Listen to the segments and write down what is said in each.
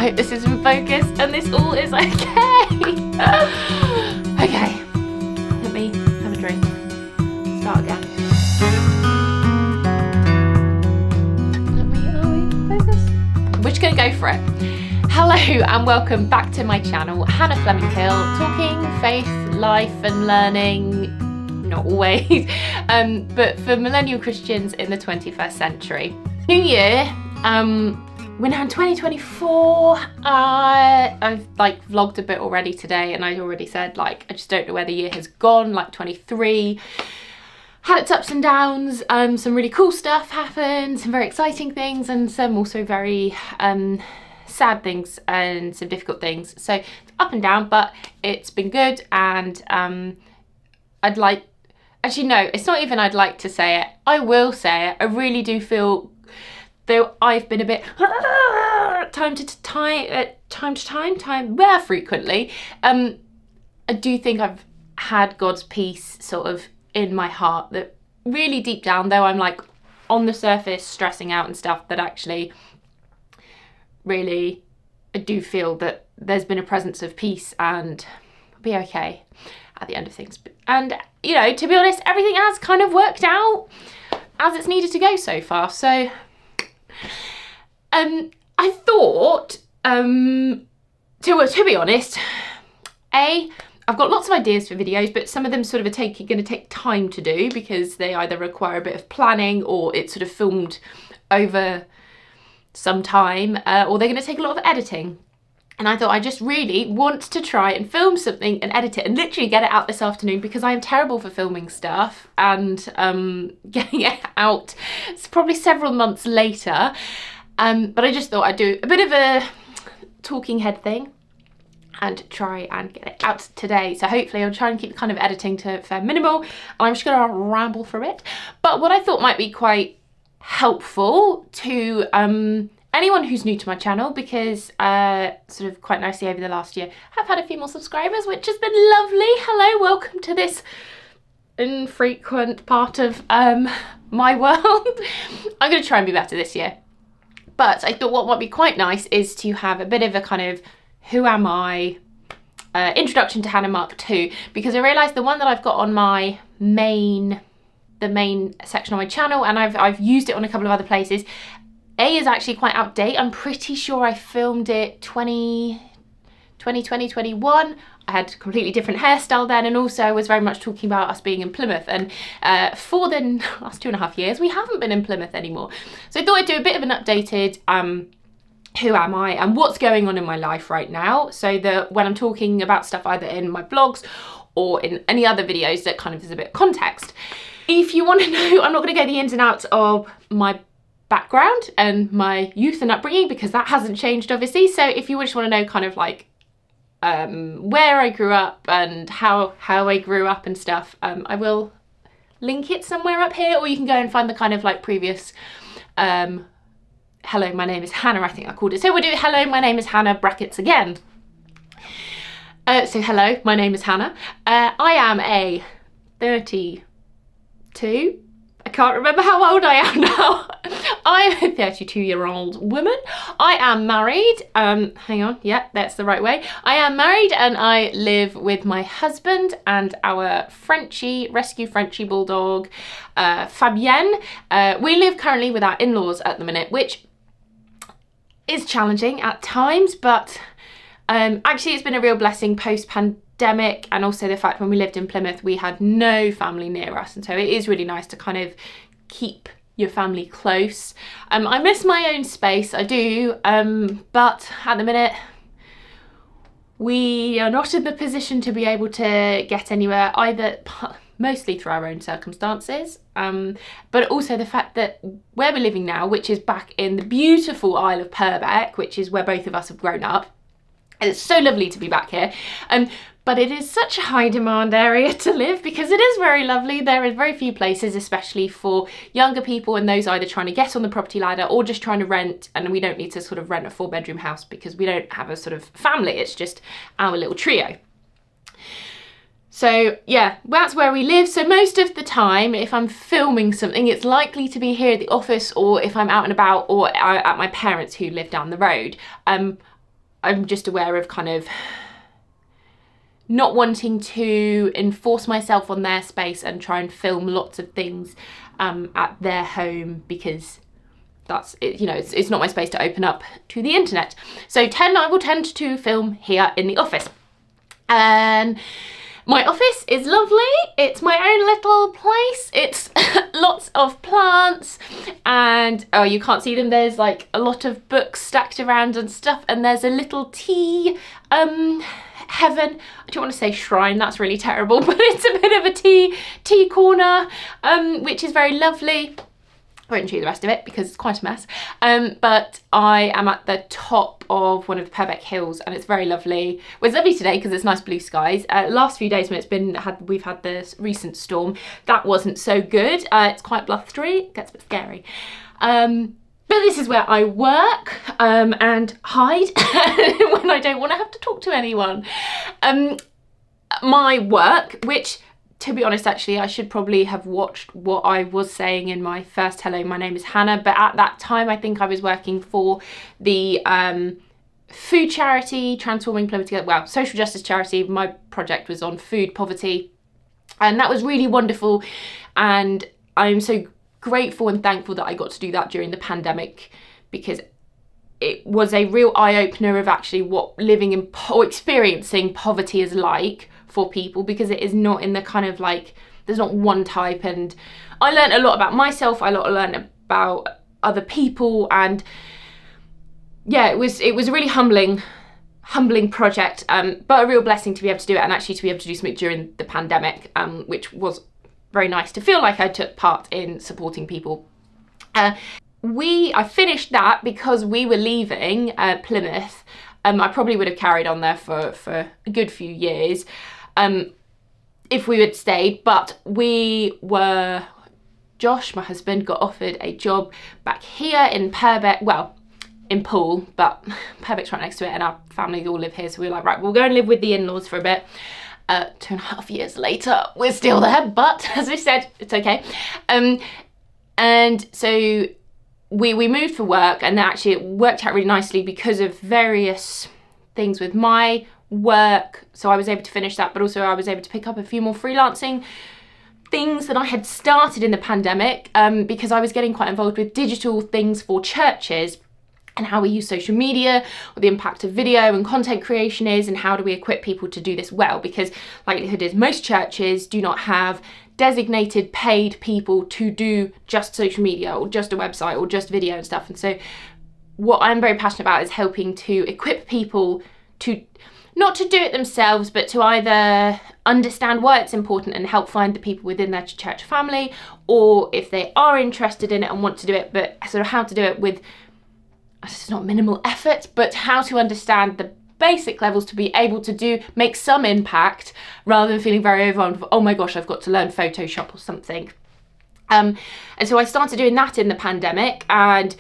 hope this is in focus and this all is okay. Okay, let me have a drink. Start again. Are we in focus? We're just gonna go for it. Hello and welcome back to my channel, Hannah Fleming-Hill, talking faith, life and learning, not always, but for millennial Christians in the 21st century. New year, we're now in 2024. I've vlogged a bit already today, and I already said I just don't know where the year has gone. 23 had its ups and downs. Some really cool stuff happened, some very exciting things, and some also very sad things and some difficult things. So it's up and down, but it's been good. And actually no, it's not even I'd like to say it. I will say it. I really do feel, though I've been a bit frequently, I do think I've had God's peace sort of in my heart, that really deep down, though I'm on the surface stressing out and stuff, that actually really I do feel that there's been a presence of peace and I'll be okay at the end of things. And to be honest, everything has kind of worked out as it's needed to go so far. So I thought, to be honest, I've got lots of ideas for videos, but some of them sort of are going to take time to do because they either require a bit of planning or it's sort of filmed over some time, or they're going to take a lot of editing. And I thought I just really want to try and film something and edit it and literally get it out this afternoon, because I am terrible for filming stuff and getting it out. It's probably several months later. But I just thought I'd do a bit of a talking head thing and try and get it out today. So hopefully I'll try and keep the kind of editing to fair minimal, and I'm just going to ramble through it. But what I thought might be quite helpful to anyone who's new to my channel, because sort of quite nicely over the last year I've had a few more subscribers, which has been lovely. Hello, welcome to this infrequent part of my world. I'm going to try and be better this year. But I thought what might be quite nice is to have a bit of a kind of who am I introduction to Hannah Mark II, because I realised the one that I've got on my main section of my channel, and I've used it on a couple of other places, is actually quite outdated. I'm pretty sure I filmed it 2021. I had a completely different hairstyle then, and also I was very much talking about us being in Plymouth, and for the last 2.5 years we haven't been in Plymouth anymore. So I thought I'd do a bit of an updated who am I and what's going on in my life right now, so that when I'm talking about stuff either in my blogs or in any other videos, that kind of is a bit of context. If you want to know, I'm not going to go the ins and outs of my background and my youth and upbringing, because that hasn't changed obviously. So if you just want to know kind of where I grew up and how I grew up and stuff, I will link it somewhere up here, or you can go and find the kind of previous hello, my name is Hannah, I think I called it. So we'll do hello, my name is Hannah, brackets again. So hello, my name is Hannah. I am a 32. I can't remember how old I am now. I'm a 32-year-old woman. I am married. Hang on. Yeah, that's the right way. I am married and I live with my husband and our rescue Frenchie bulldog, Fabienne. We live currently with our in-laws at the minute, which is challenging at times, but actually it's been a real blessing post-pandemic, and also the fact when we lived in Plymouth we had no family near us, and so it is really nice to kind of keep your family close. I miss my own space, I do, but at the minute we are not in the position to be able to get anywhere, either mostly through our own circumstances, but also the fact that where we're living now, which is back in the beautiful Isle of Purbeck, which is where both of us have grown up, and it's so lovely to be back here, but it is such a high demand area to live, because it is very lovely. There are very few places, especially for younger people and those either trying to get on the property ladder or just trying to rent, and we don't need to sort of rent a 4-bedroom house because we don't have a sort of family, it's just our little trio. So yeah, that's where we live. So most of the time, if I'm filming something, it's likely to be here at the office, or if I'm out and about, or at my parents who live down the road. I'm just aware of kind of not wanting to enforce myself on their space and try and film lots of things at their home, because that's it, you know, it's not my space to open up to the internet. So I will tend to film here in the office. And my office is lovely. It's my own little place. It's lots of plants, and oh, you can't see them. There's like a lot of books stacked around and stuff, and there's a little tea heaven. I don't want to say shrine, that's really terrible, but it's a bit of a tea corner, which is very lovely. I won't show you the rest of it because it's quite a mess, but I am at the top of one of the Fleming-Hills, and it's very lovely. Well, it's lovely today because it's nice blue skies. Last few days when we've had this recent storm, that wasn't so good. It's quite blustery, it gets a bit scary. But this is where I work and hide when I don't want to have to talk to anyone. My work, which, to be honest, actually, I should probably have watched what I was saying in my first hello, my name is Hannah, but at that time I think I was working for the food charity, Transforming Plymouth Together, well, social justice charity. My project was on food poverty, and that was really wonderful, and I'm so grateful and thankful that I got to do that during the pandemic, because it was a real eye-opener of actually what living in or experiencing poverty is like for people, because it is not in the kind of like, there's not one type. And I learned a lot about myself, I learned about other people, and yeah, it was a really humbling project, but a real blessing to be able to do it, and actually to be able to do something during the pandemic, which was very nice to feel like I took part in supporting people. I finished that because we were leaving Plymouth. I probably would have carried on there for a good few years if we had stayed, but Josh, my husband, got offered a job back here in Purbeck, well, in Poole, but Purbeck's right next to it, and our family all live here, so we were like, right, we'll go and live with the in-laws for a bit. 2.5 years later, we're still there, but as I said, it's okay. And so we moved for work, and actually it worked out really nicely because of various things with my work. So I was able to finish that, but also I was able to pick up a few more freelancing things that I had started in the pandemic, because I was getting quite involved with digital things for churches, and how we use social media, what the impact of video and content creation is, and how do we equip people to do this well, because likelihood is most churches do not have designated paid people to do just social media or just a website or just video and stuff. And so what I'm very passionate about is helping to equip people to not to do it themselves, but to either understand why it's important and help find the people within their church family, or if they are interested in it and want to do it, but sort of how to do it with, it's not minimal effort, but how to understand the basic levels to be able to make some impact, rather than feeling very overwhelmed of, oh my gosh, I've got to learn Photoshop or something. And so I started doing that in the pandemic, and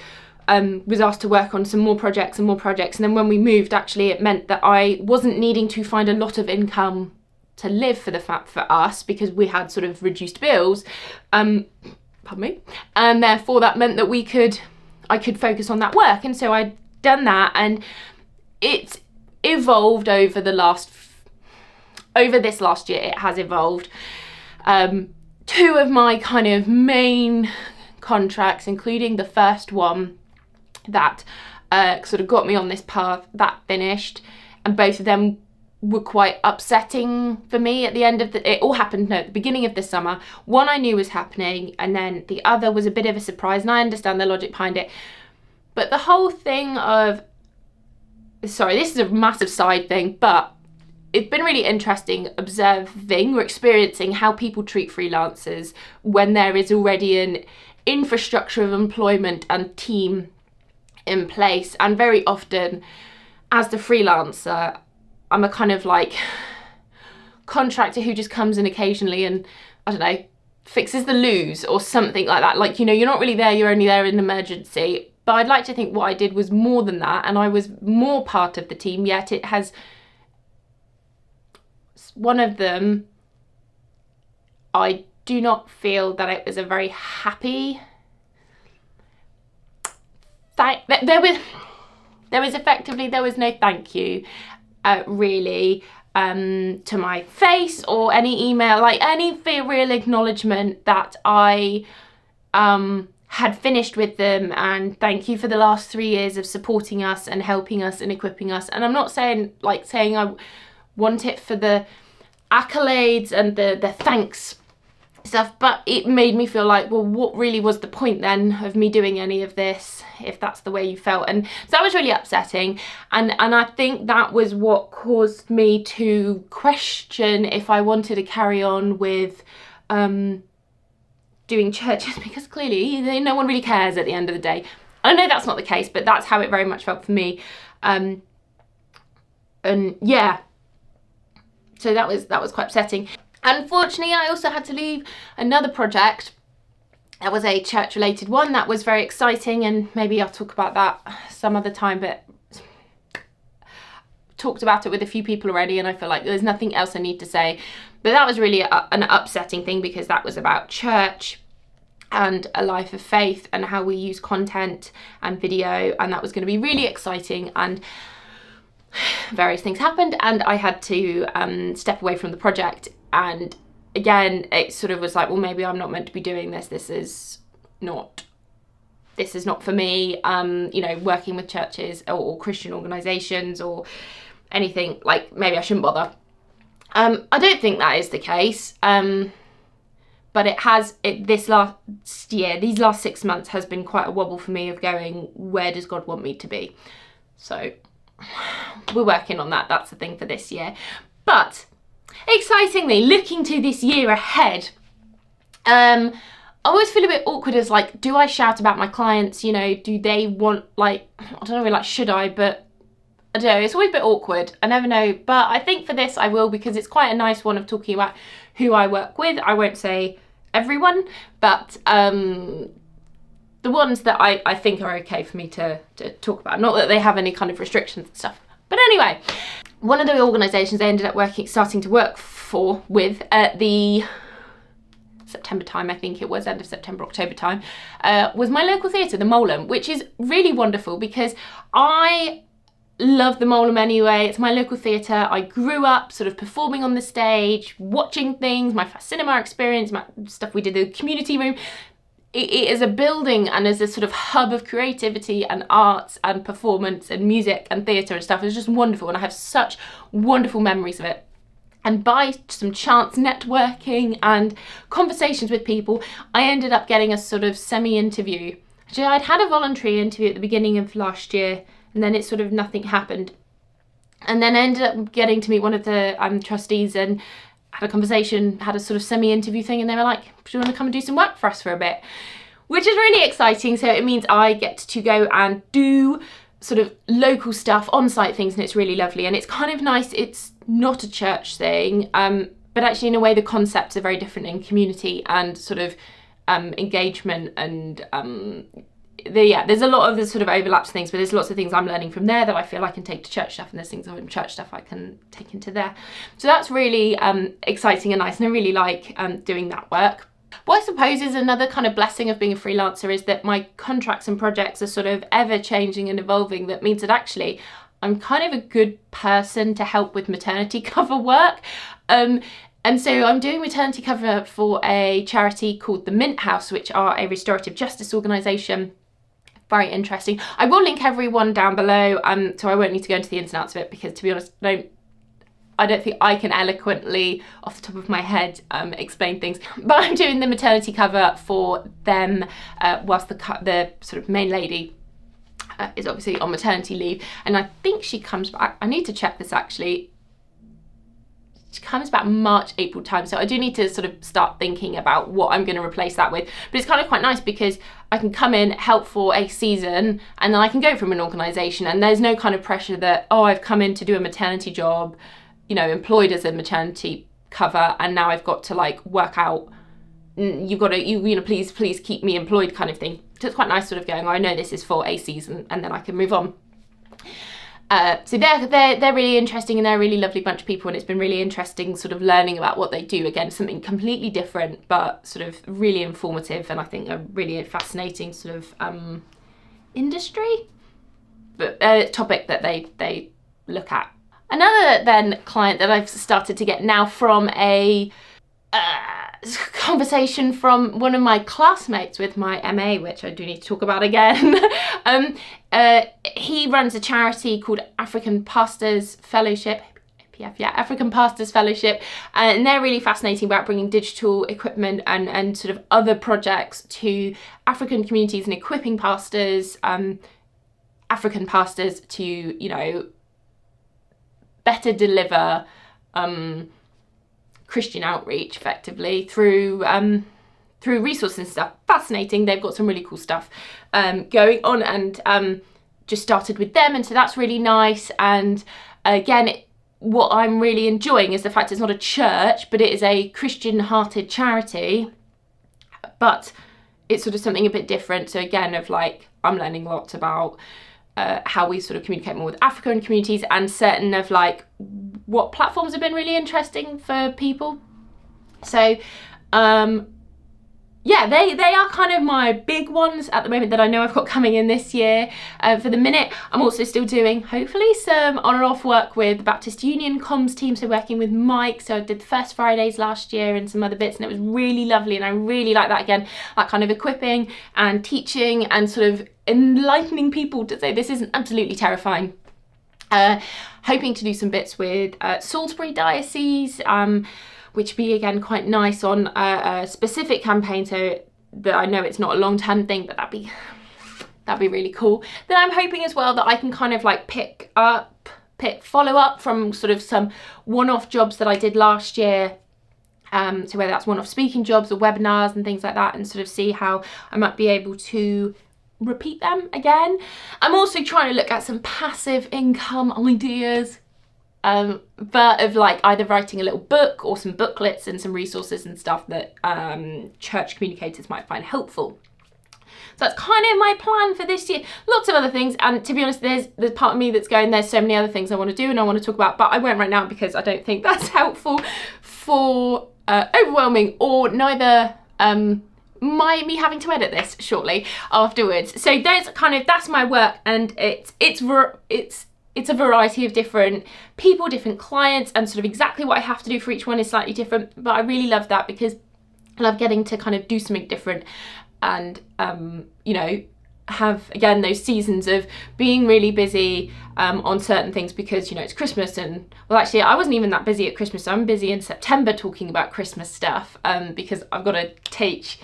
was asked to work on some more projects. And then when we moved, actually, it meant that I wasn't needing to find a lot of income to live for us, because we had sort of reduced bills, pardon me, and therefore that meant that I could focus on that work. And so I'd done that, and it's evolved over this last year. It has evolved. Two of my kind of main contracts, including the first one that sort of got me on this path, that finished, and both of them were quite upsetting for me at the end of it all happened at the beginning of the summer. One I knew was happening, and then the other was a bit of a surprise, and I understand the logic behind it. But the whole thing of, sorry, this is a massive side thing, but it's been really interesting observing or experiencing how people treat freelancers when there is already an infrastructure of employment and team in place. And very often, as the freelancer, I'm a kind of like contractor who just comes in occasionally and, I don't know, fixes the loos or something like that. Like, you know, you're not really there, you're only there in an emergency. But I'd like to think what I did was more than that, and I was more part of the team, yet it has, one of them, I do not feel that it was a very happy, there there was no thank you really to my face or any email, like any real acknowledgement that I had finished with them, and thank you for the last 3 years of supporting us and helping us and equipping us. And I'm not saying I want it for the accolades and the thanks stuff, but it made me feel like, well, what really was the point then of me doing any of this if that's the way you felt? And so that was really upsetting, and I think that was what caused me to question if I wanted to carry on with doing churches, because clearly no one really cares at the end of the day. I know that's not the case, but that's how it very much felt for me. And yeah, so that was quite upsetting. Unfortunately, I also had to leave another project. That was a church related one that was very exciting, and maybe I'll talk about that some other time, but talked about it with a few people already, and I feel like there's nothing else I need to say. But that was really an upsetting thing, because that was about church and a life of faith and how we use content and video, and that was going to be really exciting, and various things happened and I had to step away from the project. And again, it sort of was like, well, maybe I'm not meant to be doing this. This is not for me. You know, working with churches or Christian organisations or anything, like, maybe I shouldn't bother. I don't think that is the case. But these last 6 months has been quite a wobble for me of going, where does God want me to be? So we're working on that. That's the thing for this year. But excitingly, looking to this year ahead, I always feel a bit awkward as like, do I shout about my clients? You know, do they want, like, I don't know, like, should I? But I don't know, it's always a bit awkward. I never know. But I think for this I will, because it's quite a nice one of talking about who I work with. I won't say everyone, but the ones that I think are okay for me to talk about. Not that they have any kind of restrictions and stuff. But anyway, one of the organisations I ended up starting to work with at the September time, I think it was, end of September, October time, was my local theatre, the Moleham, which is really wonderful because I love the Moleham anyway. It's my local theatre. I grew up sort of performing on the stage, watching things, my first cinema experience, my stuff we did in the community room. It is a building and is a sort of hub of creativity and arts and performance and music and theatre and stuff. It's just wonderful, and I have such wonderful memories of it. And by some chance networking and conversations with people, I ended up getting a sort of semi-interview. I'd had a voluntary interview at the beginning of last year, and then it sort of nothing happened. And then I ended up getting to meet one of the trustees and had a conversation, had a sort of semi-interview thing, and they were like, do you want to come and do some work for us for a bit? Which is really exciting. So it means I get to go and do sort of local stuff, on-site things, and it's really lovely. And it's kind of nice. It's not a church thing, but actually in a way the concepts are very different in community and sort of engagement, and there's a lot of the sort of overlaps things, but there's lots of things I'm learning from there that I feel I can take to church stuff, and there's things in church stuff I can take into there. So that's really exciting and nice, and I really like doing that work. What I suppose is another kind of blessing of being a freelancer is that my contracts and projects are sort of ever changing and evolving. That means that actually I'm kind of a good person to help with maternity cover work. And so I'm doing maternity cover for a charity called the Mint House, which are a restorative justice organisation. Very interesting. I will link everyone down below, so I won't need to go into the ins and outs of it, because to be honest, I don't think I can eloquently, off the top of my head, explain things. But I'm doing the maternity cover for them whilst the sort of main lady is obviously on maternity leave, and I think she comes back. I need to check this actually. She comes back March, April time, so I do need to sort of start thinking about what I'm going to replace that with. But it's kind of quite nice because I can come in, help for a season, and then I can go from an organisation, and there's no kind of pressure that, oh, I've come in to do a maternity job, you know, employed as a maternity cover, and now I've got to like work out, you've got to, you know, please keep me employed kind of thing. So it's quite nice sort of going, oh, I know this is for a season, and then I can move on. So they're really interesting, and they're a really lovely bunch of people, and it's been really interesting sort of learning about what they do. Again, something completely different, but sort of really informative, and I think a really fascinating sort of industry. topic that they look at. Another then client that I've started to get now from a conversation from one of my classmates with my MA, which I do need to talk about again. He runs a charity called African Pastors Fellowship, African Pastors Fellowship, and they're really fascinating about bringing digital equipment and sort of other projects to African communities and equipping pastors, African pastors to, you know, better deliver Christian outreach effectively through resources and stuff. Fascinating. They've got some really cool stuff going on, and just started with them, and so that's really nice. And again, what I'm really enjoying is the fact it's not a church, but it is a Christian-hearted charity, but it's sort of something a bit different. So again, of like, I'm learning lots about how we sort of communicate more with African communities, and certain of like what platforms have been really interesting for people. So yeah, they are kind of my big ones at the moment that I know I've got coming in this year. For the minute, I'm also still doing, hopefully, some on and off work with the Baptist Union comms team, so working with Mike. So I did the First Fridays last year and some other bits, and it was really lovely, and I really like that again, that kind of equipping and teaching and sort of enlightening people to say this isn't absolutely terrifying. Hoping to do some bits with Salisbury Diocese, which would be again quite nice on a specific campaign, so that I know it's not a long-term thing, but that'd be really cool. Then I'm hoping as well that I can kind of like follow up from sort of some one-off jobs that I did last year. So whether that's one-off speaking jobs or webinars and things like that, and sort of see how I might be able to repeat them again. I'm also trying to look at some passive income ideas, but of like either writing a little book or some booklets and some resources and stuff that church communicators might find helpful. So that's kind of my plan for this year. Lots of other things, and to be honest, there's part of me that's going, there's so many other things I want to do and I want to talk about, but I won't right now because I don't think that's helpful for overwhelming, or neither me having to edit this shortly afterwards. So that's my work, and it's a variety of different people, different clients, and sort of exactly what I have to do for each one is slightly different, but I really love that because I love getting to kind of do something different, and you know, have again those seasons of being really busy on certain things, because you know it's Christmas, and well, actually I wasn't even that busy at Christmas. I'm busy in September talking about Christmas stuff, because I've got to teach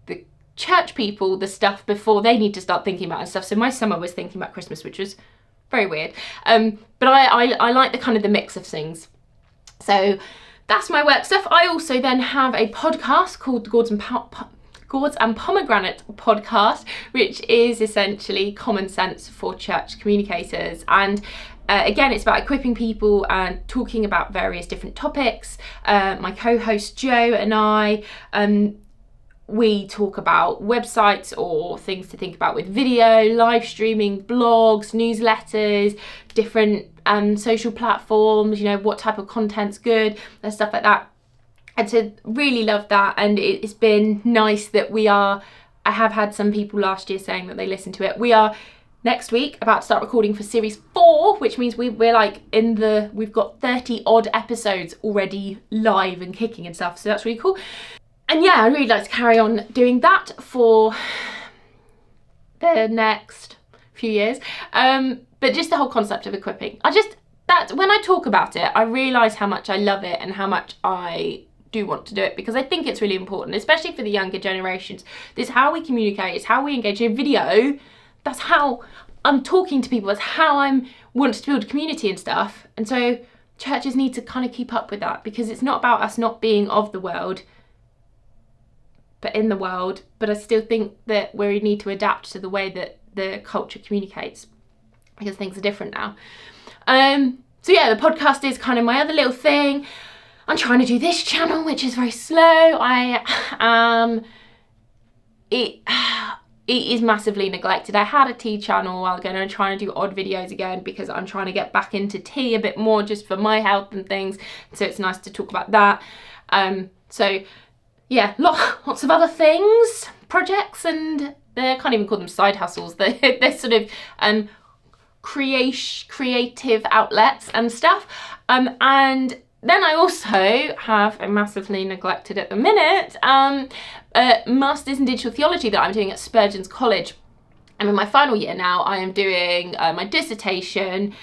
the church people the stuff before they need to start thinking about it and stuff. So my summer was thinking about Christmas, which was very weird, but I like the kind of the mix of things. So that's my work stuff. I also then have a podcast called the Gourds and Pomegranate podcast, which is essentially common sense for church communicators, and again, it's about equipping people and talking about various different topics. My co-host Joe and I, we talk about websites or things to think about with video, live streaming, blogs, newsletters, different social platforms, you know, what type of content's good and stuff like that. And so really love that, and it's been nice that I have had some people last year saying that they listened to it. We are next week about to start recording for series 4, which means we're like we've got 30 odd episodes already live and kicking and stuff, so that's really cool. And yeah, I'd really like to carry on doing that for the next few years. But just the whole concept of equipping, when I talk about it, I realise how much I love it and how much I do want to do it, because I think it's really important, especially for the younger generations. This is how we communicate, it's how we engage in video. That's how I'm talking to people, that's how I'm wanting to build a community and stuff. And so churches need to kind of keep up with that, because it's not about us not being of the world, but in the world. But I still think that we need to adapt to the way that the culture communicates, because things are different now. So yeah, the podcast is kind of my other little thing. I'm trying to do this channel, which is very slow. It is massively neglected. I had a tea channel a while ago, and I'm trying to do odd videos again because I'm trying to get back into tea a bit more, just for my health and things. So it's nice to talk about that. So yeah, lots of other things, projects, and I can't even call them side hustles. They're sort of creative outlets and stuff. And then I also have a massively neglected at the minute a Masters in Digital Theology that I'm doing at Spurgeon's College. I'm in my final year now. I am doing my dissertation.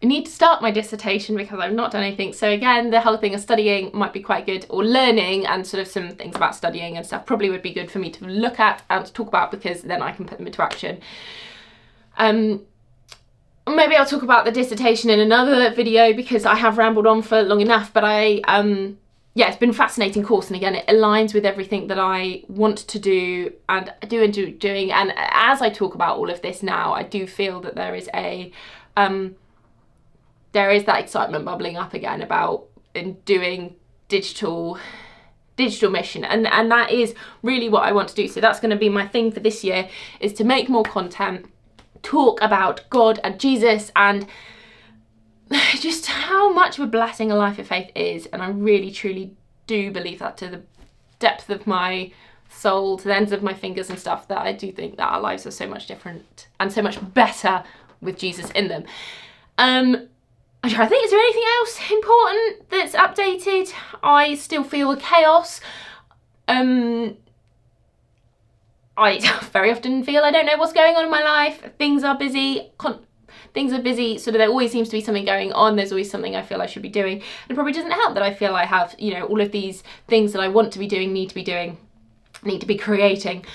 I need to start my dissertation because I've not done anything. So again, the whole thing of studying might be quite good, or learning and sort of some things about studying and stuff probably would be good for me to look at and to talk about, because then I can put them into action. Maybe I'll talk about the dissertation in another video because I have rambled on for long enough, but yeah, it's been a fascinating course, and again, it aligns with everything that I want to do and do enjoy doing. And as I talk about all of this now, I do feel that there is that excitement bubbling up again about doing digital mission, and that is really what I want to do. So that's going to be my thing for this year, is to make more content, talk about God and Jesus, and just how much of a blessing a life of faith is. And I really truly do believe that to the depth of my soul, to the ends of my fingers and stuff, that I do think that our lives are so much different and so much better with Jesus in them. I'm trying to think, is there anything else important that's updated? I still feel chaos. I very often feel I don't know what's going on in my life. Things are busy. Sort of, there always seems to be something going on. There's always something I feel I should be doing. It probably doesn't help that I feel I have, all of these things that I want to be doing, need to be creating.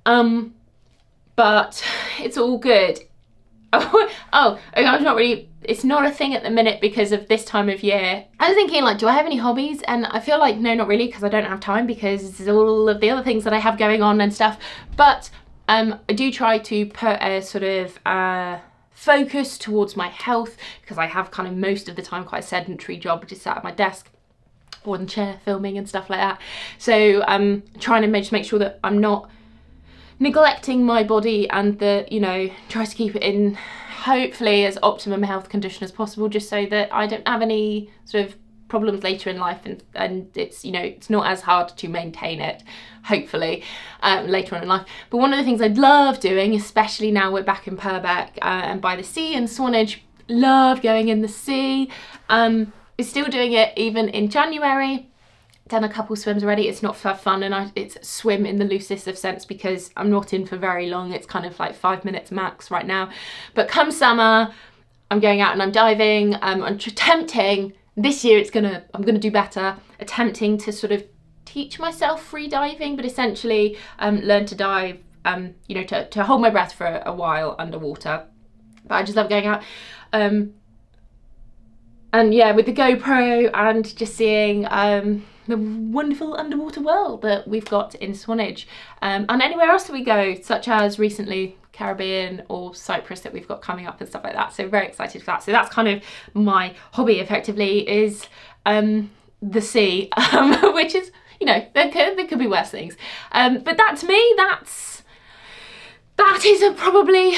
But it's all good. It's not a thing at the minute because of this time of year. I was thinking, do I have any hobbies? And I feel like, no, not really, because I don't have time, because all of the other things that I have going on and stuff. But I do try to put a sort of focus towards my health, because I have kind of most of the time quite a sedentary job, just sat at my desk or in the chair filming and stuff like that. So I'm trying to just make sure that I'm not neglecting my body, and that, try to keep it in hopefully as optimum health condition as possible, just so that I don't have any sort of problems later in life, and it's it's not as hard to maintain it, hopefully, later on in life. But one of the things I'd love doing, especially now we're back in Purbeck and by the sea in Swanage, love going in the sea, is still doing it even in January. Done a couple swims already. It's not for fun, and it's swim in the loosest of sense, because I'm not in for very long. It's kind of like 5 minutes max right now. But come summer, I'm going out and I'm diving. I'm attempting this year. I'm gonna do better. Attempting to sort of teach myself free diving, but essentially learn to dive. To hold my breath for a while underwater. But I just love going out. And yeah, with the GoPro and just seeing the wonderful underwater world that we've got in Swanage, and anywhere else that we go, such as recently Caribbean or Cyprus that we've got coming up and stuff like that. So very excited for that. So that's kind of my hobby, effectively, is the sea, which is, there could be worse things. But that's me. That is probably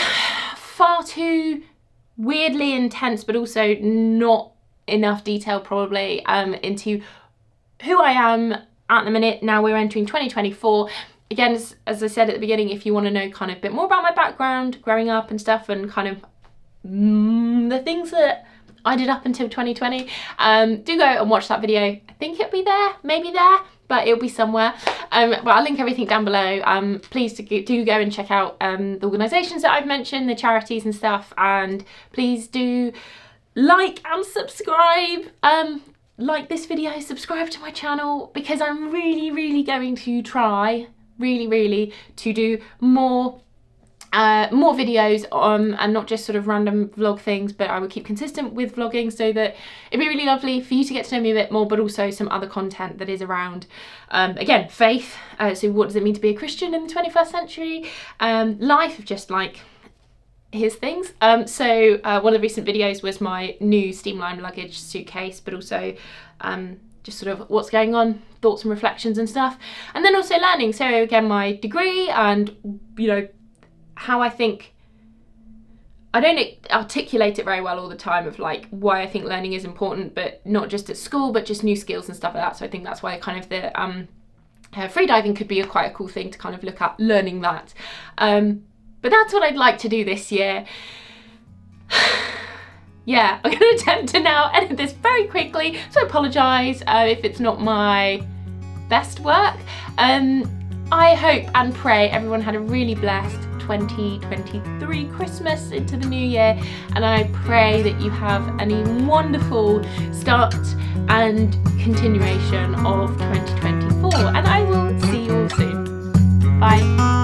far too weirdly intense, but also not enough detail probably into who I am at the minute. Now we're entering 2024. Again, as I said at the beginning, if you want to know kind of a bit more about my background, growing up and stuff, and kind of the things that I did up until 2020, do go and watch that video. I think it'll be there, maybe there, but it'll be somewhere. But I'll link everything down below. Please do go and check out the organisations that I've mentioned, the charities and stuff, and please do like and subscribe. Like this video, subscribe to my channel, because I'm really going to try really to do more videos and not just sort of random vlog things, but I will keep consistent with vlogging, so that it'd be really lovely for you to get to know me a bit more, but also some other content that is around again, faith. So what does it mean to be a Christian in the 21st century? Life of just like, here's things. So one of the recent videos was my new Steamline luggage suitcase, but also just sort of what's going on, thoughts and reflections and stuff, and then also learning. So again, my degree, and how I think, I don't articulate it very well all the time, of like why I think learning is important, but not just at school, but just new skills and stuff like that. So I think that's why kind of the freediving could be quite a cool thing to kind of look at, learning that. But that's what I'd like to do this year. yeah, I'm going to attempt to now edit this very quickly, so I apologise if it's not my best work. I hope and pray everyone had a really blessed 2023 Christmas into the new year, and I pray that you have a wonderful start and continuation of 2024, and I will see you all soon. Bye.